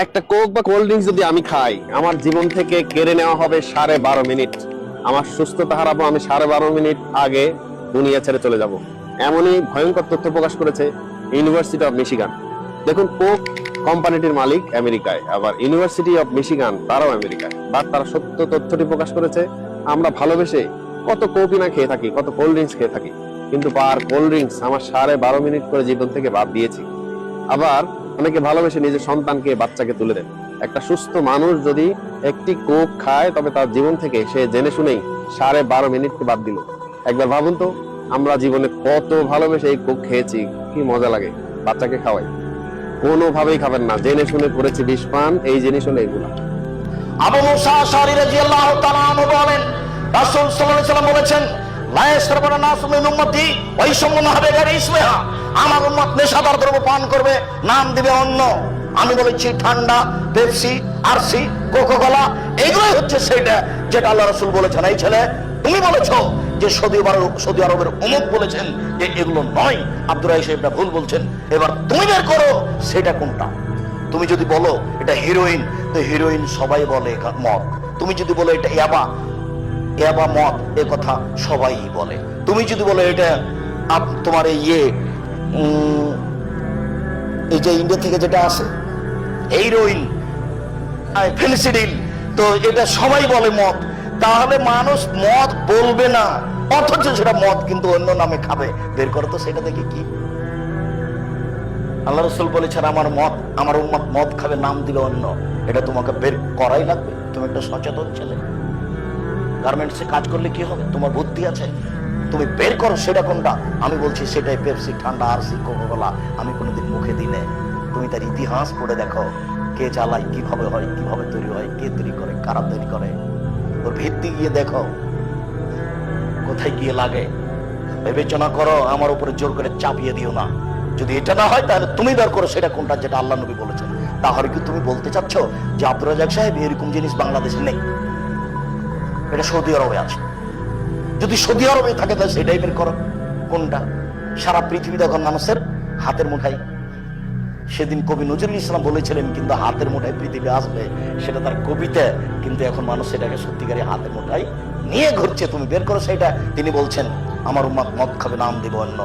একটা কোক বা cold drinks যদি আমি খাই, আমার জীবন থেকে কেড়ে নেওয়া হবে 12.5 মিনিট। আমার সুস্থতা হারাবো, আমি 12.5 মিনিট আগে দুনিয়া ছেড়ে চলে যাব। এমনই ভয়ঙ্কর তথ্য প্রকাশ করেছে ইউনিভার্সিটি অফ মিশিগান। দেখুন, কোক কোম্পানিটির মালিক আমেরিকায়, আবার ইউনিভার্সিটি অফ মিশিগান তারাও আমেরিকায়, বাট তারা সত্য তথ্যটি প্রকাশ করেছে। আমরা ভালোবেসে কত কোকই না খেয়ে থাকি, কত কোল্ড ড্রিঙ্কস খেয়ে থাকি, কিন্তু পার কোল্ড ড্রিঙ্কস আমার 12.5 মিনিট করে জীবন থেকে বাদ দিয়েছি। আবার অনেকে ভালোবেসে নিজের সন্তানকে, বাচ্চাকে তুলে দেন। একটা সুস্থ মানুষ যদি একটি কোক খায়, তবে তার জীবন থেকে সে জেনে শুনেই 12.5 মিনিটকে বাদ দিল। একবার ভাবুন তো, আমরা জীবনে কত ভালোবেসে এই কোক খেয়েছি, কি মজা লাগে। বাচ্চাকে খাওয়াই, কোনোভাবেই খাবেন না, জেনে শুনে করেছি বিষ পান, এই জিনিস হলো এগুলা। আবু মুসা আশআরী রাদিয়াল্লাহু তাআলা আনহু বলেন, রাসূল সাল্লাল্লাহু আলাইহি ওয়াসাল্লাম বলেছেন, লা ইয়াশরাবু নাসু মিন উম্মতি ওয়া ইয়াশরাবু হাবে গায়রি ইসমিহা, আমার উম্মত নেশাদার দ্রব্য পান করবে, নাম দিবে অন্য। আমি বলেছি ঠান্ডা, পেপসি, আরসি, কোকা-কোলা, এগুলোই হচ্ছে সেটা যেটা আল্লাহ রাসূল বলেছেন। এই ছেলে, তুমি বলেছো যে সৌদি আরবের অমুক বলেছেন যে এগুলো নয়, আব্দুর রাহিম সাহেবরা ভুল বলছেন। এবার তুমি বের করো সেটা কোনটা। তুমি যদি বলো এটা হিরোইন, তো হিরোইন সবাই বলে মদ। তুমি যদি বলো এটা ইয়াবা মদ, এ কথা সবাই বলে। তুমি যদি বলো এটা তোমার এই যে ইন্ডিয়া থেকে যেটা আছে হিরোইন, ফেনিসিডিল, তো এটা সবাই বলে মদ। তাহলে মানুষ মদ বলবে না, অথচ সেটা মদ কিন্তু অন্য নামে খাবে। বের করো তো সেটা দেখে কি। আল্লাহ রাসূল বলেছেন আমার উম্মত মদ খাবে, নাম দিবে অন্য। এটা তোমাকে বের করাই লাগবে। তুমি একটা সচেতন ছেলে, গার্মেন্টসে কাজ করলে কি হবে, তোমার বুদ্ধি আছে, তুমি বের করো সেটা কোনটা। আমি বলছি সেটাই পেপসি, ঠান্ডা, আরসি, কোকা-কোলা। আমি কোনোদিন মুখে দিই না। তুমি তার ইতিহাস পড়ে দেখো, কে চালায়, কিভাবে হয়, কিভাবে তৈরি হয়, কে তৈরি করে, কারা তৈরি করে, ওর ভিত্তি গিয়ে দেখো কোথায় গিয়ে লাগে। বিবেচনা করো, আমার উপরে জোর করে চাপিয়ে দিও না। যদি এটা না হয় তাহলে তুমি বের করো সেটা কোনটা, যেটা আল্লাহ নবী বলেছেন। তাহলে কি তুমি বলতে চাচ্ছ যে আব্দুর রাজ্জাক সাহেব এরকম জিনিস বাংলাদেশে নেই, এটা সৌদি আরবে আছে? যদি সৌদি আরবে থাকে তাহলে সেটাই বের করো কোনটা। সারা পৃথিবী দেখুন মানুষের হাতের মুঠাই। সেদিন কবি নজরুল ইসলাম বলেছিলেন, কিন্তু হাতের মুঠায় পৃথিবী আসবে, সেটা তার কবিতা, কিন্তু এখন মানুষ সেটাকে সত্যিকারে হাতের মুঠাই নিয়ে ঘুরছে। তুমি বের করো সেটা। তিনি বলছেন আমার উম্মত মদ খাবে, নাম দিব অন্য।